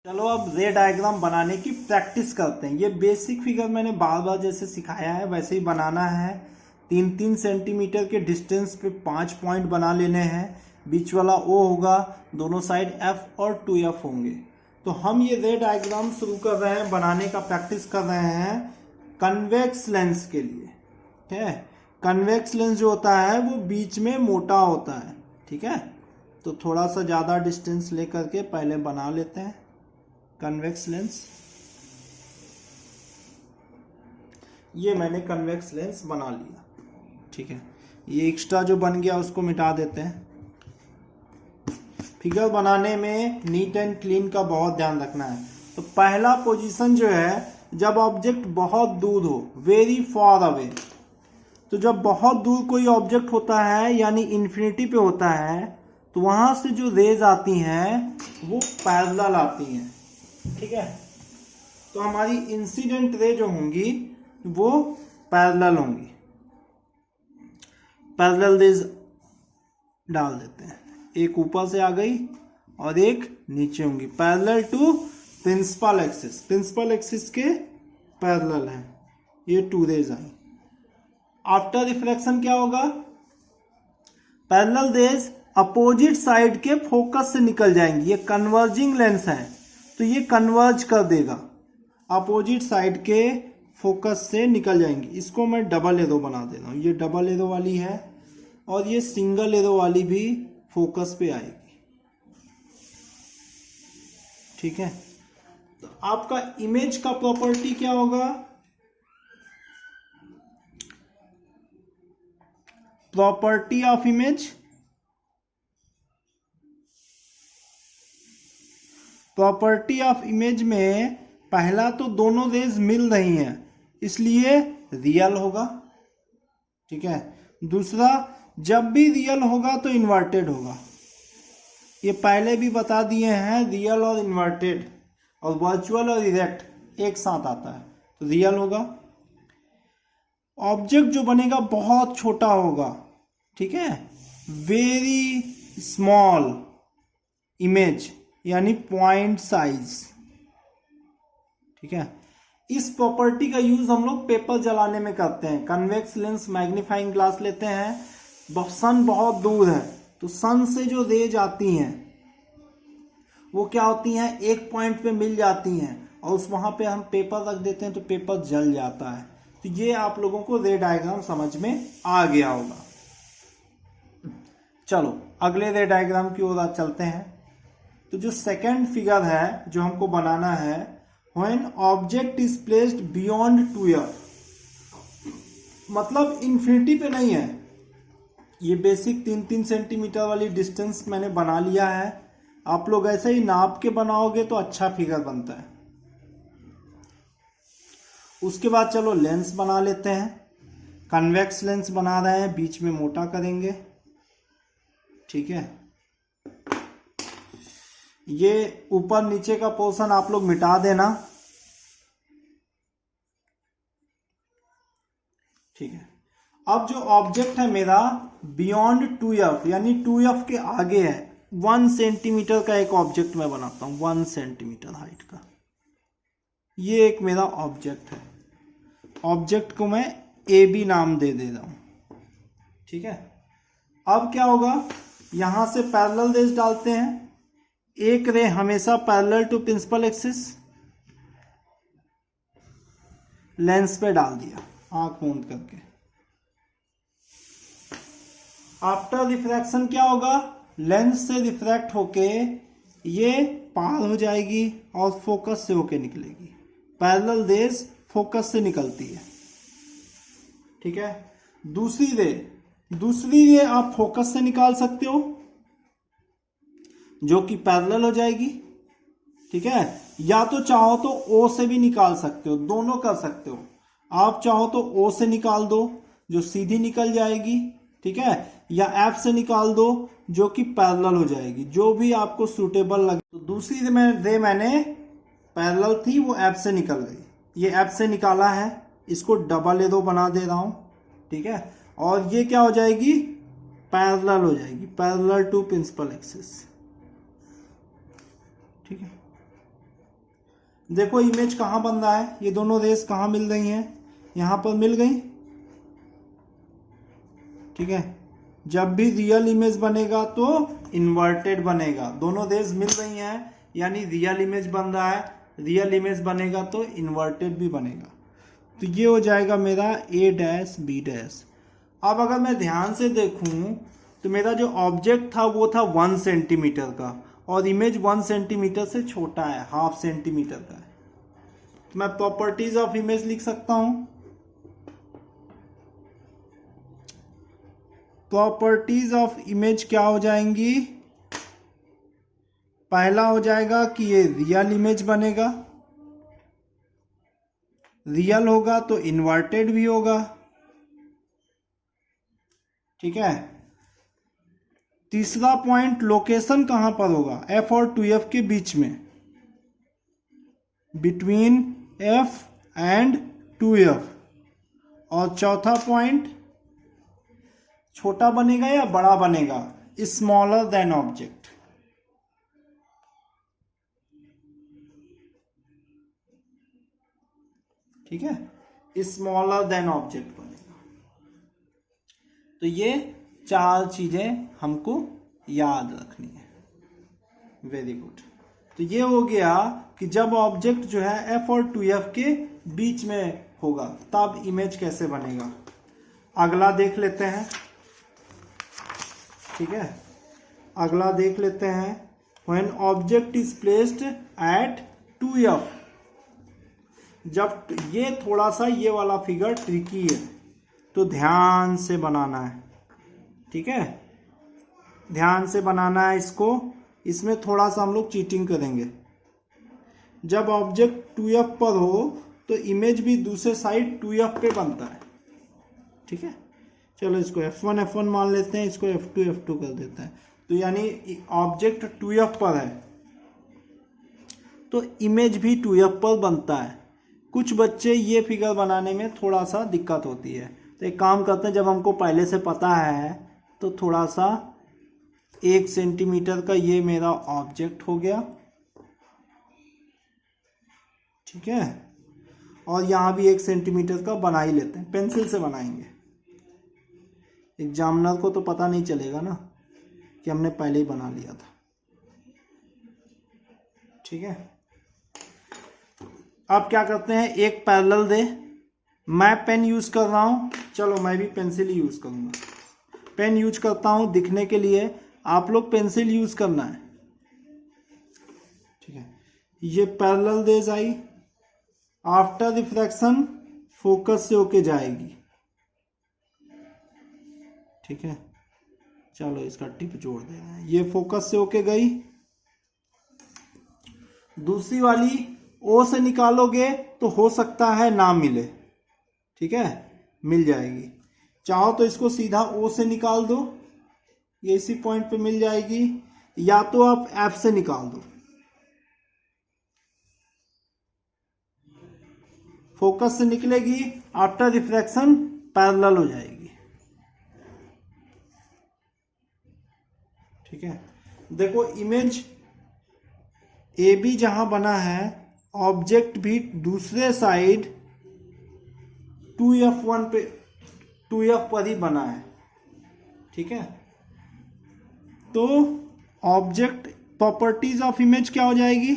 चलो अब रे डायग्राम बनाने की प्रैक्टिस करते हैं। ये बेसिक फिगर मैंने बार बार जैसे सिखाया है वैसे ही बनाना है। 3-3 सेंटीमीटर के डिस्टेंस पे 5 पॉइंट बना लेने हैं। बीच वाला O होगा, दोनों साइड F और 2F होंगे। तो हम ये रे डायग्राम शुरू कर रहे हैं, बनाने का प्रैक्टिस कर रहे हैं कन्वेक्स लेंस के लिए। ठीक है, कन्वेक्स लेंस जो होता है वो बीच में मोटा होता है। ठीक है, तो थोड़ा सा ज़्यादा डिस्टेंस लेकर के पहले बना लेते हैं कन्वेक्स लेंस। ये मैंने कन्वेक्स लेंस बना लिया। ठीक है, ये एक्स्ट्रा जो बन गया उसको मिटा देते हैं। फिगर बनाने में नीट एंड क्लीन का बहुत ध्यान रखना है। तो पहला पोजीशन जो है, जब ऑब्जेक्ट बहुत दूर हो, वेरी फार अवे। तो जब बहुत दूर कोई ऑब्जेक्ट होता है यानी इन्फिनिटी पे होता है, तो वहां से जो रेज आती हैं वो पैरेलल आती हैं। ठीक है, तो हमारी इंसिडेंट रे जो होंगी वो पैरेलल होंगी। पैरेलल रेज डाल देते हैं, एक ऊपर से आ गई और एक नीचे होंगी, parallel to principal axis. Principal axis के पैरेलल है, ये 2 रेज आई। आफ्टर रिफ्लेक्शन क्या होगा, पैरेलल रेज अपोजिट साइड के फोकस से निकल जाएंगी। ये कन्वर्जिंग लेंस है तो ये कन्वर्ज कर देगा, अपोजिट साइड के फोकस से निकल जाएंगी। इसको मैं डबल एरो बना दे रहा हूँ, ये डबल एरो वाली है और ये सिंगल एरो वाली भी फोकस पे आएगी। ठीक है, तो आपका इमेज का प्रॉपर्टी क्या होगा, property of image. Property of image में पहला तो दोनों रेज मिल रही हैं इसलिए रियल होगा। ठीक है, दूसरा जब भी रियल होगा तो इन्वर्टेड होगा। ये पहले भी बता दिए हैं, रियल और इन्वर्टेड और वर्चुअल और इरेक्ट एक साथ आता है तो रियल होगा। ऑब्जेक्ट जो बनेगा बहुत छोटा होगा। ठीक है, वेरी स्मॉल इमेज यानी पॉइंट साइज। ठीक है, इस प्रॉपर्टी का यूज हम लोग पेपर जलाने में करते हैं। कन्वेक्स लेंस मैग्नीफाइंग ग्लास लेते हैं, सन बहुत दूर है तो सन से जो रेज आती हैं वो क्या होती हैं, एक पॉइंट पे मिल जाती हैं और उस वहां पे हम पेपर रख देते हैं तो पेपर जल जाता है। तो ये आप लोगों को रे डायग्राम समझ में आ गया होगा। चलो अगले रे डायग्राम की ओर चलते हैं। तो जो सेकंड फिगर है जो हमको बनाना है, when object is placed beyond 2F, मतलब इन्फिनिटी पे नहीं है। ये बेसिक 3-3 सेंटीमीटर वाली डिस्टेंस मैंने बना लिया है। आप लोग ऐसे ही नाप के बनाओगे तो अच्छा फिगर बनता है। उसके बाद चलो लेंस बना लेते हैं। कन्वेक्स लेंस बना रहे हैं, बीच में मोटा करेंगे। ठीक है, ये ऊपर नीचे का पोर्शन आप लोग मिटा देना। ठीक है, अब जो ऑब्जेक्ट है मेरा बियॉन्ड 2F यानी 2F के आगे है, 1 सेंटीमीटर का एक ऑब्जेक्ट मैं बनाता हूं, 1 सेंटीमीटर हाइट का। ये एक मेरा ऑब्जेक्ट है, ऑब्जेक्ट को मैं AB नाम दे रहा हूं। ठीक है, अब क्या होगा, यहां से पैरेलल रेज डालते हैं। एक रे हमेशा parallel to principal axis, lens पे डाल दिया आंख मूंद करके। आफ्टर रिफ्रैक्शन क्या होगा, लेंस से रिफ्रैक्ट होके ये पार हो जाएगी और फोकस से होके निकलेगी। पैरेलल रेज फोकस से निकलती है। ठीक है, दूसरी रे आप फोकस से निकाल सकते हो जो कि पैरेलल हो जाएगी। ठीक है, या तो चाहो तो O से भी निकाल सकते हो, दोनों कर सकते हो। आप चाहो तो O से निकाल दो जो सीधी निकल जाएगी। ठीक है, या F से निकाल दो जो कि पैरेलल हो जाएगी, जो भी आपको सूटेबल लगे। तो दूसरी रे मैंने पैरेलल थी वो F से निकल गई, ये F से निकाला है, इसको डबल एरो बना दे रहा हूं। ठीक है, और ये क्या हो जाएगी, पैरेलल हो जाएगी, पैरेलल टू प्रिंसिपल एक्सिस। ठीक है, देखो इमेज कहाँ बन रहा है, ये दोनों रेस कहाँ मिल रही हैं, यहाँ पर मिल गई। ठीक है, जब भी रियल इमेज बनेगा तो इन्वर्टेड बनेगा, दोनों रेस मिल रही हैं यानी रियल इमेज बन रहा है, रियल इमेज बनेगा तो इन्वर्टेड भी बनेगा। तो ये हो जाएगा मेरा ए डैश बी डैश। अब अगर मैं ध्यान से देखूं तो मेरा जो ऑब्जेक्ट था वो था 1 सेंटीमीटर का और इमेज 1 सेंटीमीटर से छोटा है, 1/2 सेंटीमीटर का है। तो मैं प्रॉपर्टीज ऑफ इमेज लिख सकता हूं। प्रॉपर्टीज ऑफ इमेज क्या हो जाएंगी, पहला हो जाएगा कि ये रियल इमेज बनेगा, रियल होगा तो इन्वर्टेड भी होगा। ठीक है, तीसरा पॉइंट लोकेशन कहां पर होगा, एफ और 2f के बीच में, बिटवीन f एंड 2f। और चौथा पॉइंट छोटा बनेगा या बड़ा बनेगा, स्मॉलर देन ऑब्जेक्ट। ठीक है, स्मॉलर देन ऑब्जेक्ट बनेगा। तो ये 4 चीजें हमको याद रखनी है। Very good. तो ये हो गया कि जब ऑब्जेक्ट जो है f और 2f के बीच में होगा तब इमेज कैसे बनेगा। अगला देख लेते हैं। ठीक है, अगला देख लेते हैं। When object is placed at 2f, जब ये थोड़ा सा ये वाला फिगर ट्रिकी है तो ध्यान से बनाना है। ठीक है, ध्यान से बनाना है इसको, इसमें थोड़ा सा हम लोग चीटिंग करेंगे। जब ऑब्जेक्ट 2f पर हो तो इमेज भी दूसरे साइड 2f पे बनता है। ठीक है, चलो इसको f1 मान लेते हैं, इसको f2 कर देते हैं। तो यानी ऑब्जेक्ट 2f पर है तो इमेज भी 2f पर बनता है। कुछ बच्चे ये फिगर बनाने में थोड़ा सा दिक्कत होती है, तो एक काम करते हैं, जब हमको पहले से पता है तो थोड़ा सा 1 सेंटीमीटर का ये मेरा ऑब्जेक्ट हो गया। ठीक है, और यहाँ भी 1 सेंटीमीटर का बना ही लेते हैं, पेंसिल से बनाएंगे। एग्जामिनर को तो पता नहीं चलेगा ना कि हमने पहले ही बना लिया था। ठीक है, अब क्या करते हैं, एक पैरेलल दे, मैं पेन यूज कर रहा हूं, चलो मैं भी पेंसिल ही यूज करूंगा। पेन यूज करता हूं दिखने के लिए, आप लोग पेंसिल यूज करना है। ठीक है, ये पैरेलल रेज आई, आफ्टर रिफ्रैक्शन फोकस से होके जाएगी। ठीक है, चलो इसका टिप जोड़ दे रहे हैं, ये फोकस से होके गई। दूसरी वाली ओ से निकालोगे तो हो सकता है ना मिले। ठीक है, मिल जाएगी। चाहो तो इसको सीधा ओ से निकाल दो, ये इसी पॉइंट पे मिल जाएगी, या तो आप एफ से निकाल दो। फोकस से निकलेगी, आफ्टर रिफ्रैक्शन पैरेलल हो जाएगी। ठीक है, देखो इमेज ए बी जहां बना है, ऑब्जेक्ट भी दूसरे साइड 2f पर ही बना है। ठीक है, तो ऑब्जेक्ट प्रॉपर्टीज ऑफ इमेज क्या हो जाएगी,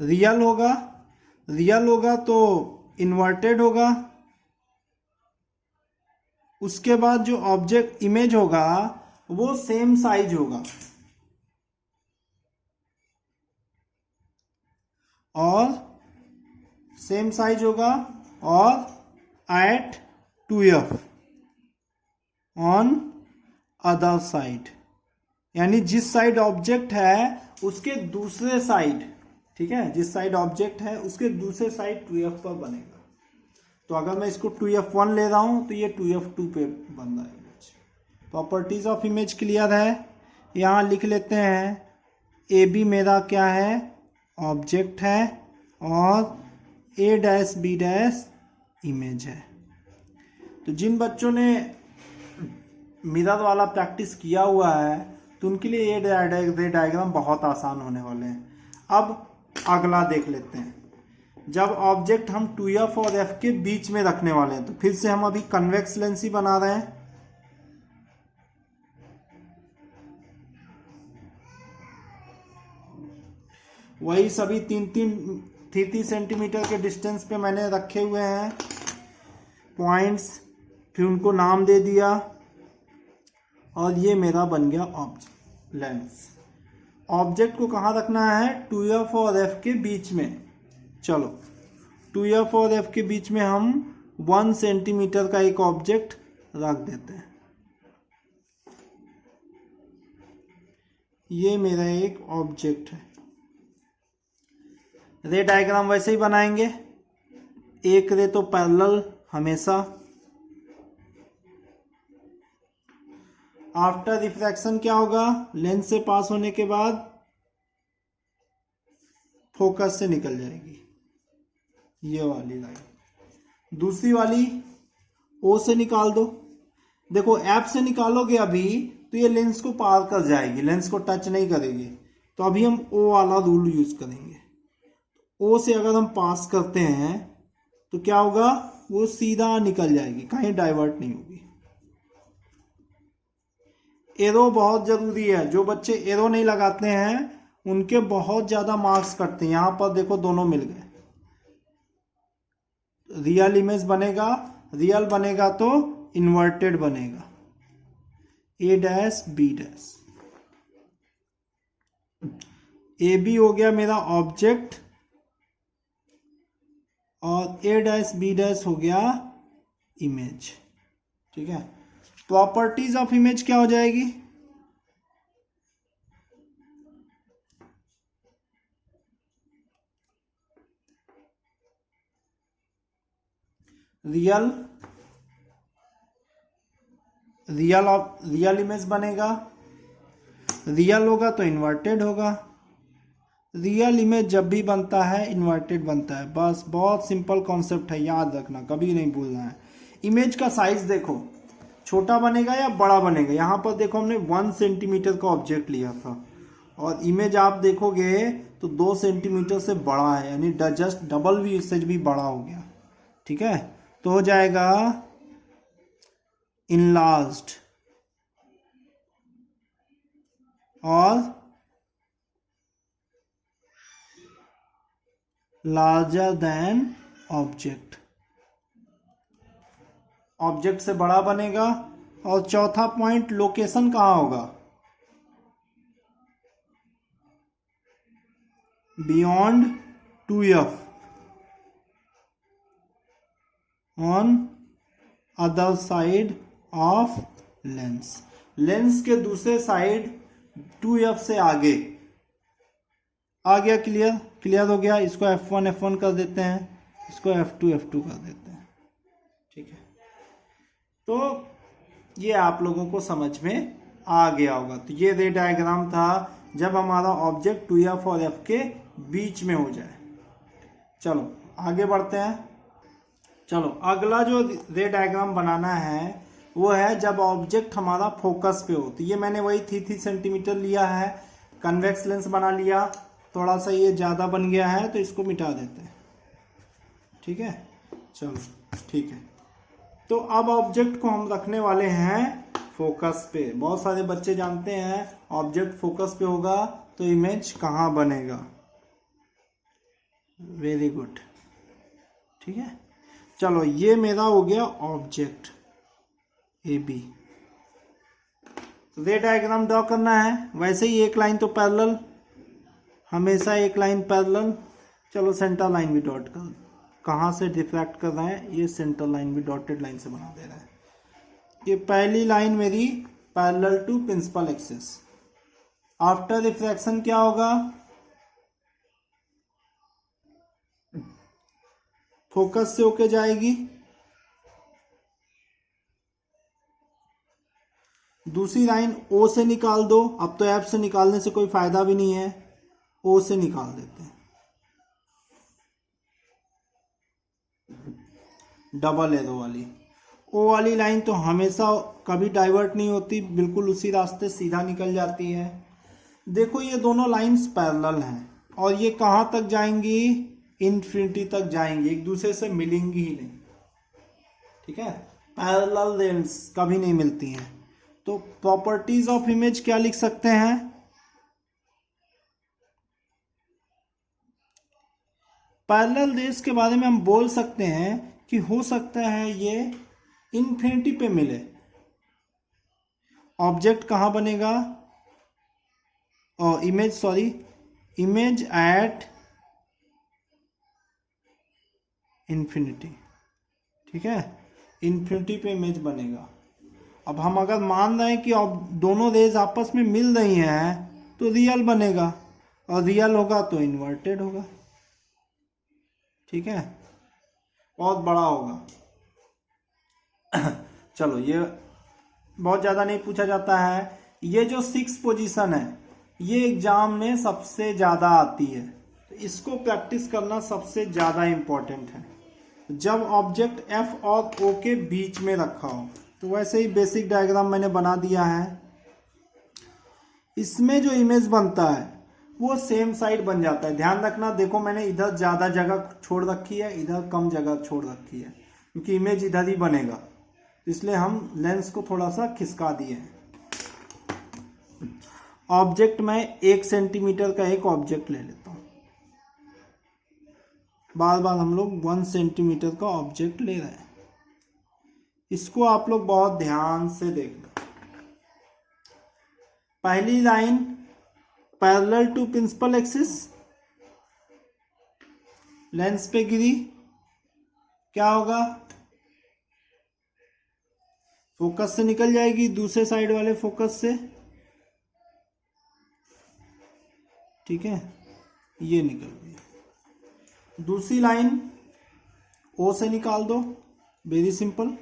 रियल होगा, रियल होगा तो इन्वर्टेड होगा। उसके बाद जो ऑब्जेक्ट इमेज होगा वो सेम साइज होगा और सेम साइज होगा और eight 2f on other side, यानी जिस साइड ऑब्जेक्ट है उसके दूसरे साइड। ठीक है, जिस साइड ऑब्जेक्ट है उसके दूसरे साइड 2f पर बनेगा। तो अगर मैं इसको 2f1 ले रहा हूं तो ये 2f2 पे बन रहा है image. Properties of image clear है। यहाँ लिख लेते हैं, ए बी मेरा क्या है, ऑब्जेक्ट है, और ए डैश बी डैश इमेज है। तो जिन बच्चों ने मिरर वाला प्रैक्टिस किया हुआ है तो उनके लिए ये रे डायग्राम बहुत आसान होने वाले हैं। अब अगला देख लेते हैं। जब ऑब्जेक्ट हम 2f और f के बीच में रखने वाले हैं तो फिर से हम अभी कन्वेक्स लेंस ही बना रहे हैं। वही सभी 3-3 सेंटीमीटर के डिस्टेंस पे मैंने रखे हुए हैं पॉइंट्स, फिर उनको नाम दे दिया और ये मेरा बन गया ऑब्जेक्ट लेंस। ऑब्जेक्ट को कहाँ रखना है? 2f और f के बीच में। चलो 2f और f के बीच में हम 1 सेंटीमीटर का एक ऑब्जेक्ट रख देते हैं। ये मेरा एक ऑब्जेक्ट है। रे डायग्राम वैसे ही बनाएंगे, एक रे तो पैरेलल हमेशा। आफ्टर रिफ्रैक्शन क्या होगा? लेंस से पास होने के बाद फोकस से निकल जाएगी ये वाली लाइन। दूसरी वाली ओ से निकाल दो। देखो एफ से निकालोगे अभी तो ये लेंस को पार कर जाएगी, लेंस को टच नहीं करेगी। तो अभी हम ओ वाला रूल यूज करेंगे। ओ से अगर हम पास करते हैं तो क्या होगा? वो सीधा निकल जाएगी, कहीं डाइवर्ट नहीं होगी। एरो बहुत जरूरी है। जो बच्चे एरो नहीं लगाते हैं उनके बहुत ज्यादा मार्क्स कटते हैं। यहां पर देखो दोनों मिल गए। रियल इमेज बनेगा, रियल बनेगा तो इन्वर्टेड बनेगा। A dash B dash, A B हो गया मेरा ऑब्जेक्ट और ए डैश बी डैश हो गया इमेज। ठीक है, प्रॉपर्टीज ऑफ इमेज क्या हो जाएगी? रियल इमेज बनेगा। रियल होगा तो इन्वर्टेड होगा। रियल इमेज जब भी बनता है इन्वर्टेड बनता है। बस बहुत सिंपल कॉन्सेप्ट है, याद रखना, कभी नहीं भूलना है। इमेज का साइज देखो, छोटा बनेगा या बड़ा बनेगा। यहाँ पर देखो हमने 1 सेंटीमीटर का ऑब्जेक्ट लिया था और इमेज आप देखोगे तो 2 सेंटीमीटर से बड़ा है, यानी जस्ट डबल भी, इससे भी बड़ा हो गया। ठीक है, तो हो जाएगा इनलार्ज्ड और लार्जर देन ऑब्जेक्ट। ऑब्जेक्ट से बड़ा बनेगा। और चौथा पॉइंट, लोकेशन कहाँ होगा? Beyond 2f on other side of lens. Lens के दूसरे साइड 2f से आगे आ गया। क्लियर हो गया। इसको f1 कर देते हैं, इसको f2 कर देते हैं। ठीक है, तो ये आप लोगों को समझ में आ गया होगा। तो ये रे डायग्राम था जब हमारा ऑब्जेक्ट 2f और f के बीच में हो जाए। चलो आगे बढ़ते हैं। चलो अगला जो रे डायग्राम बनाना है वो है जब ऑब्जेक्ट हमारा फोकस पे हो। तो ये मैंने वही 3 सेंटीमीटर लिया है, कन्वेक्स लेंस बना लिया। थोड़ा सा ये ज़्यादा बन गया है तो इसको मिटा देते हैं। ठीक है, चलो ठीक है। तो अब ऑब्जेक्ट को हम रखने वाले हैं फोकस पे। बहुत सारे बच्चे जानते हैं ऑब्जेक्ट फोकस पे होगा तो इमेज कहाँ बनेगा। Very good. ठीक है, चलो ये मेरा हो गया object A B. Ray diagram draw करना है। वैसे ही एक लाइन तो पैरेलल, हमेशा एक लाइन पैरेलल। चलो सेंटर लाइन भी डॉट कर, कहाँ से डिफ्रैक्ट कर रहे हैं, ये सेंटर लाइन भी डॉटेड लाइन से बना दे रहा है। ये पहली लाइन मेरी parallel to principal axis. After refraction क्या होगा? फोकस से होके जाएगी। दूसरी लाइन ओ से निकाल दो। अब तो एफ से निकालने से कोई फायदा भी नहीं है, ओ से निकाल देते हैं। डबल एरो वाली ओ वाली लाइन तो हमेशा कभी डाइवर्ट नहीं होती, बिल्कुल उसी रास्ते सीधा निकल जाती है। देखो ये दोनों लाइंस पैरेलल हैं और ये कहाँ तक जाएंगी, इन्फिनिटी तक जाएंगी, एक दूसरे से मिलेंगी ही नहीं, ठीक है। पैरेलल लाइंस कभी नहीं मिलती हैं। तो प्रॉपर्टीज ऑफ इमेज क्या लिख सकते हैं, पैरेलल रेस के बारे में हम बोल सकते हैं कि हो सकता है ये इन्फिनिटी पे मिले। ऑब्जेक्ट कहाँ बनेगा, और इमेज एट इन्फिनिटी, ठीक है, इन्फिनिटी पे इमेज बनेगा। अब हम अगर मान रहे हैं कि अब दोनों रेज आपस में मिल रही हैं तो रियल बनेगा, और रियल होगा तो इन्वर्टेड होगा, ठीक है, बहुत बड़ा होगा। चलो ये बहुत ज़्यादा नहीं पूछा जाता है। ये जो 6 पोजीशन है ये एग्जाम में सबसे ज़्यादा आती है, तो इसको प्रैक्टिस करना सबसे ज़्यादा इम्पोर्टेंट है। जब ऑब्जेक्ट एफ और ओ के बीच में रखा हो, तो वैसे ही बेसिक डायग्राम मैंने बना दिया है। इसमें जो इमेज बनता है वो सेम साइड बन जाता है। ध्यान रखना, देखो मैंने इधर ज़्यादा जगह छोड़ रखी है, इधर कम जगह छोड़ रखी है, क्योंकि इमेज इधर ही बनेगा, इसलिए हम लेंस को थोड़ा सा खिसका दिए हैं। ऑब्जेक्ट में 1 सेंटीमीटर का एक ऑब्जेक्ट ले लेता हूँ, बार बार हम लोग 1 सेंटीमीटर का ऑब्जेक्ट ले रहे हैं। इसको आप लोग बहुत ध्यान से देखना। पहली line parallel to principal axis, lens पे गिरी, क्या होगा, फोकस से निकल जाएगी दूसरे साइड वाले फोकस से, ठीक है, ये निकल गई। दूसरी लाइन ओ से निकाल दो, वेरी सिंपल,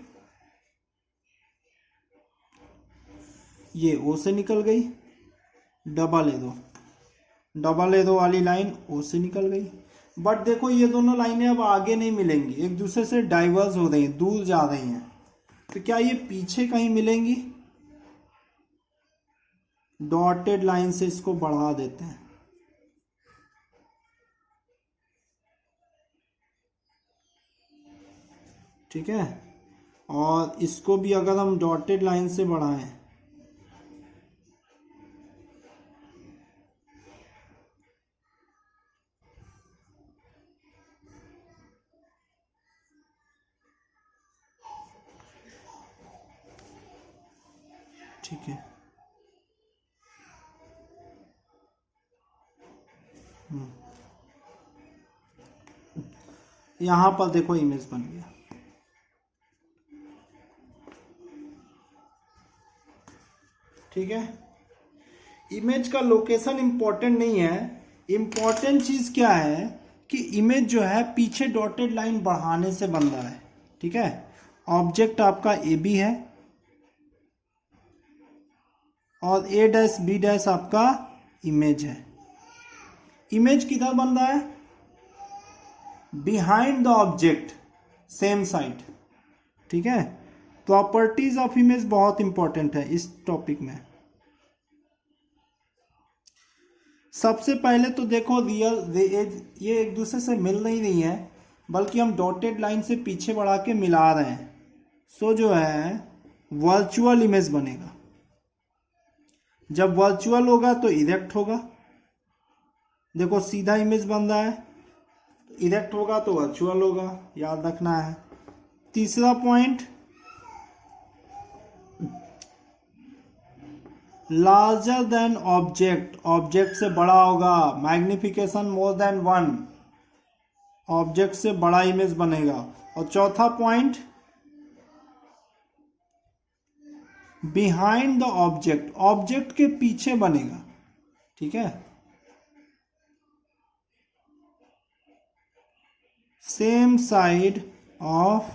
ये ओ से निकल गई। डबल एरो वाली लाइन ओ से निकल गई। बट देखो ये दोनों लाइनें अब आगे नहीं मिलेंगी, एक दूसरे से डाइवर्स हो रही हैं, दूर जा रही हैं, तो क्या ये पीछे कहीं मिलेंगी, डॉटेड लाइन से इसको बढ़ा देते हैं, ठीक है, और इसको भी अगर हम डॉटेड लाइन से बढ़ाएं, ठीक है, यहां पर देखो इमेज बन गया, ठीक है। इमेज का लोकेशन इंपॉर्टेंट नहीं है, इंपॉर्टेंट चीज क्या है कि इमेज जो है पीछे डॉटेड लाइन बढ़ाने से बन रहा है, ठीक है। ऑब्जेक्ट आपका ए बी है और ए डैश बी डैश आपका इमेज है। इमेज किधर बन रहा है, behind the object, same side, ठीक है। प्रॉपर्टीज ऑफ इमेज बहुत इंपॉर्टेंट है इस टॉपिक में। सबसे पहले तो देखो ये एक दूसरे से मिल नहीं रही है, बल्कि हम डॉटेड लाइन से पीछे बढ़ा के मिला रहे हैं, सो जो है वर्चुअल इमेज बनेगा। जब वर्चुअल होगा तो इरेक्ट होगा, देखो सीधा इमेज बन रहा है, इरेक्ट होगा तो वर्चुअल होगा, याद रखना है। तीसरा point, larger than object, object से बड़ा होगा, मैग्निफिकेशन मोर देन 1, ऑब्जेक्ट से बड़ा इमेज बनेगा। और चौथा point, behind the object, object के पीछे बनेगा, ठीक है, same side of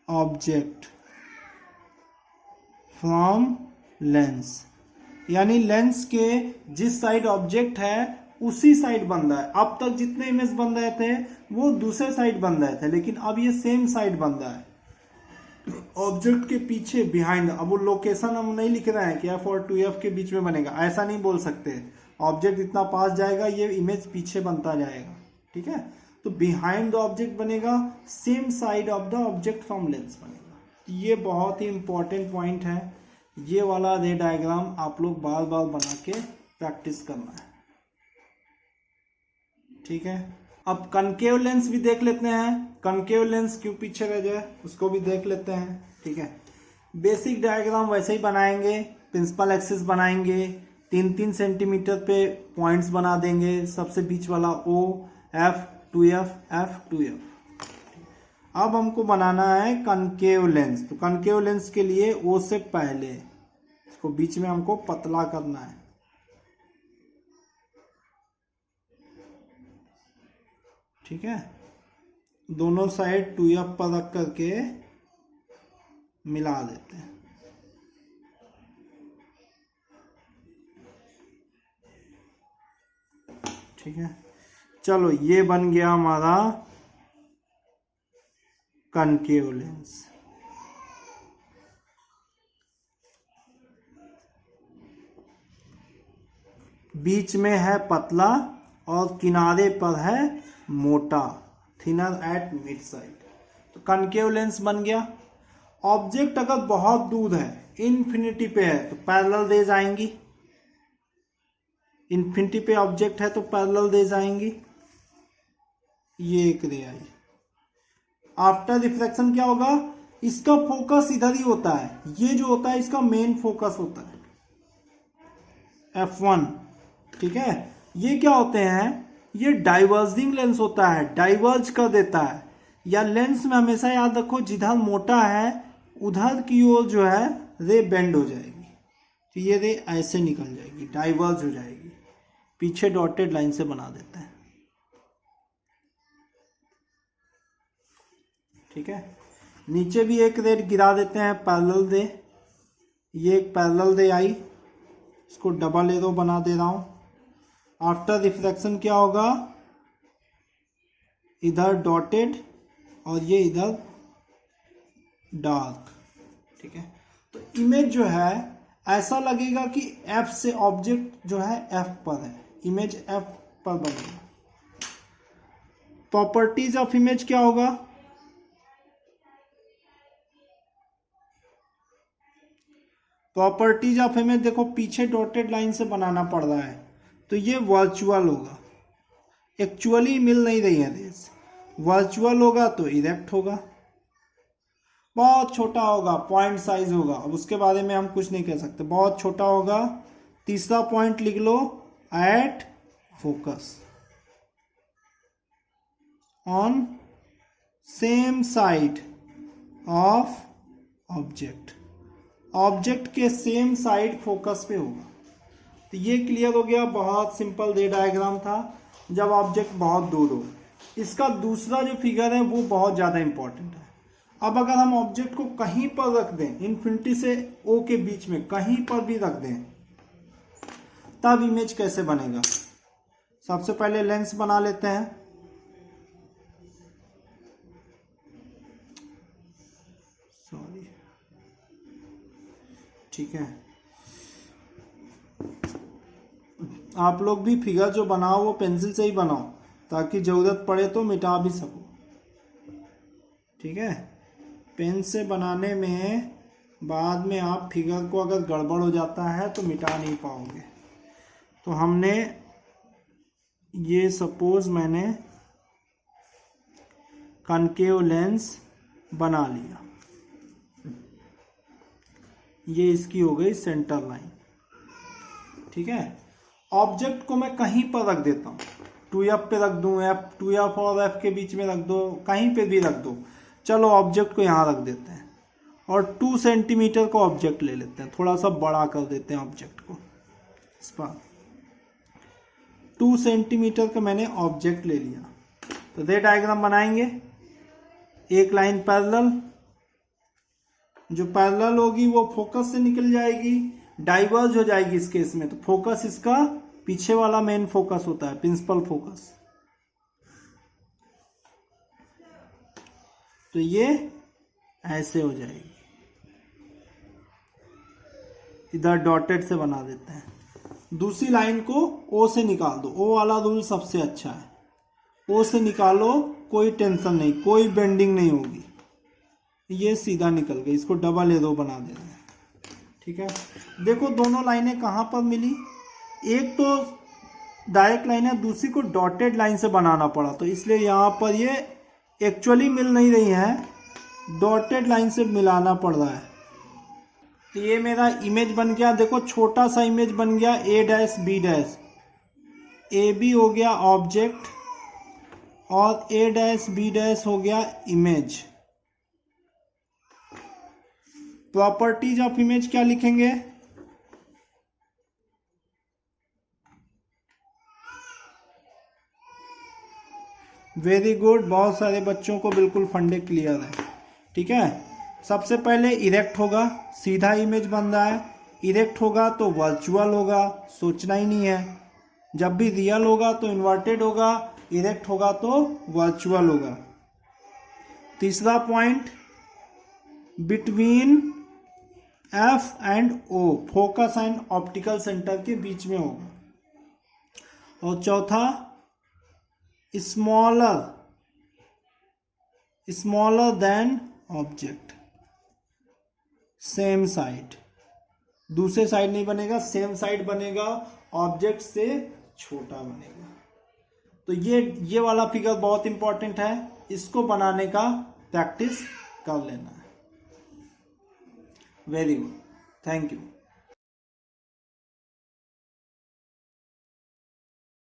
object from lens, यानी लेंस के जिस साइड ऑब्जेक्ट है उसी साइड बन रहा है। अब तक जितने इमेज बन रहे थे वो दूसरे साइड बन रहे थे, लेकिन अब ये सेम साइड बन रहा है, ऑब्जेक्ट के पीछे, बिहाइंड। अब वो लोकेशन हम नहीं लिख रहे हैं कि F और 2F के बीच में बनेगा, ऐसा नहीं बोल सकते। ऑब्जेक्ट इतना पास जाएगा, ये इमेज पीछे बनता जाएगा, ठीक है। तो बिहाइंड द ऑब्जेक्ट बनेगा, same side of the object from lens बनेगा। ये बहुत ही इंपॉर्टेंट पॉइंट है। ये वाला रे डायग्राम आप लोग बार बार बना के प्रैक्टिस करना है, ठीक है। अब कनकेव लेंस भी देख लेते हैं। कनकेव लेंस क्यों पीछे रह जाए, उसको भी देख लेते हैं, ठीक है। बेसिक डायग्राम वैसे ही बनाएंगे, प्रिंसिपल एक्सिस बनाएंगे, 3-3 सेंटीमीटर पे पॉइंट्स बना देंगे, सबसे बीच वाला O, F, 2F, F, 2F। अब हमको बनाना है कनकेव लेंस। तो कनकेव लेंस के लिए O से पहले इसको बीच में हमको पतला करना है, ठीक है। दोनों साइड 2F पर रख करके मिला देते हैं, ठीक है। चलो ये बन गया हमारा कनकेव लेंस। बीच में है पतला और किनारे पर है मोटा, थिनर एट मिड साइड। तो कनकेव लेंस बन गया। ऑब्जेक्ट अगर बहुत दूर है, इन्फिनिटी पे है, तो पैरेलल रेज आएंगी। इन्फिनिटी पे ऑब्जेक्ट है तो पैरेलल रेज आएंगी। ये एक रे आई। आफ्टर रिफ्लेक्शन क्या होगा, इसका फोकस इधर ही होता है, ये जो होता है इसका मेन फोकस होता है, F1, ठीक है। ये क्या होते हैं, ये डाइवर्जिंग लेंस होता है, डाइवर्ज कर देता है। या लेंस में हमेशा याद रखो, जिधर मोटा है उधर की ओर जो है रे बेंड हो जाएगी, तो ये रे ऐसे निकल जाएगी, डाइवर्ज हो जाएगी। पीछे डॉटेड लाइन से बना देते हैं, ठीक है। नीचे भी एक रे गिरा देते हैं, पैरेलल रे। ये एक पैरेलल रे आई, इसको डबल एरो बना दे रहा हूं। आफ्टर रिफ्लेक्शन क्या होगा, इधर डॉटेड और ये इधर डार्क, ठीक है। तो इमेज जो है ऐसा लगेगा कि F से ऑब्जेक्ट जो है F पर है, इमेज F पर बनेगा। प्रॉपर्टीज ऑफ इमेज क्या होगा, प्रॉपर्टीज ऑफ इमेज देखो, पीछे डॉटेड लाइन से बनाना पड़ रहा है, तो ये वर्चुअल होगा, एक्चुअली मिल नहीं रही है रेस। वर्चुअल होगा तो इरेक्ट होगा, बहुत छोटा होगा, पॉइंट साइज होगा। अब उसके बारे में हम कुछ नहीं कह सकते, बहुत छोटा होगा। तीसरा पॉइंट लिख लो, at focus on same side of object, object के सेम साइड फोकस पे होगा। तो ये क्लियर हो गया, बहुत सिंपल रे डायग्राम था जब ऑब्जेक्ट बहुत दूर हो। इसका दूसरा जो फिगर है वो बहुत ज़्यादा इंपॉर्टेंट है। अब अगर हम ऑब्जेक्ट को कहीं पर रख दें, इन्फिनिटी से O के बीच में कहीं पर भी रख दें, तब इमेज कैसे बनेगा। सबसे पहले लेंस बना लेते हैं। सॉरी, ठीक है। आप लोग भी फिगर जो बनाओ वो पेंसिल से ही बनाओ, ताकि जरूरत पड़े तो मिटा भी सको, ठीक है। पेन से बनाने में बाद में आप फिगर को अगर गड़बड़ हो जाता है तो मिटा नहीं पाओगे। तो हमने ये सपोज मैंने कनकेव लेंस बना लिया, ये इसकी हो गई सेंटर लाइन, ठीक है। ऑब्जेक्ट को मैं कहीं पर रख देता हूँ, 2F पे रख दूँ, F2F और F के बीच में रख दो, कहीं पे भी रख दो। चलो ऑब्जेक्ट को यहाँ रख देते हैं और 2 सेंटीमीटर का ऑब्जेक्ट ले लेते हैं, थोड़ा सा बड़ा कर देते हैं ऑब्जेक्ट को। इस पर 2 सेंटीमीटर का मैंने ऑब्जेक्ट ले लिया। तो रे डायग्राम बनाएंगे, एक लाइन पैरेलल, जो पैरेलल होगी वो फोकस से निकल जाएगी, डाइवर्ज हो जाएगी इस केस में, तो फोकस इसका पीछे वाला मेन फोकस होता है, प्रिंसिपल फोकस। तो ये ऐसे हो जाएगी, इधर डॉटेड से बना देते हैं। दूसरी लाइन को ओ से निकाल दो, ओ वाला रूल सबसे अच्छा है, ओ से निकालो, कोई टेंशन नहीं, कोई बेंडिंग नहीं होगी, ये सीधा निकल गई। इसको डबल एरो बना देना है, ठीक है। देखो दोनों लाइनें कहाँ पर मिली, एक तो डायरेक्ट लाइन है, दूसरी को डॉटेड लाइन से बनाना पड़ा, तो इसलिए यहाँ पर ये एक्चुअली मिल नहीं रही है, डॉटेड लाइन से मिलाना पड़ रहा है। तो ये मेरा इमेज बन गया, देखो छोटा सा इमेज बन गया, A dash B dash, A B हो गया ऑब्जेक्ट और ए डैश बी डैश हो गया इमेज। प्रॉपर्टीज ऑफ इमेज क्या लिखेंगे, वेरी गुड, बहुत सारे बच्चों को बिल्कुल फंडे क्लियर है, ठीक है। सबसे पहले इरेक्ट होगा, सीधा इमेज बन रहा है, इरेक्ट होगा तो वर्चुअल होगा, सोचना ही नहीं है। जब भी रियल होगा तो इन्वर्टेड होगा, इरेक्ट होगा तो वर्चुअल होगा। तीसरा point, between F and O, focus and optical centre के बीच में होगा। और चौथा, smaller than object, same side, दूसरे साइड नहीं बनेगा, सेम साइड बनेगा, ऑब्जेक्ट से छोटा बनेगा। तो ये वाला फिगर बहुत इंपॉर्टेंट है, इसको बनाने का प्रैक्टिस कर लेना है। Very good, thank you.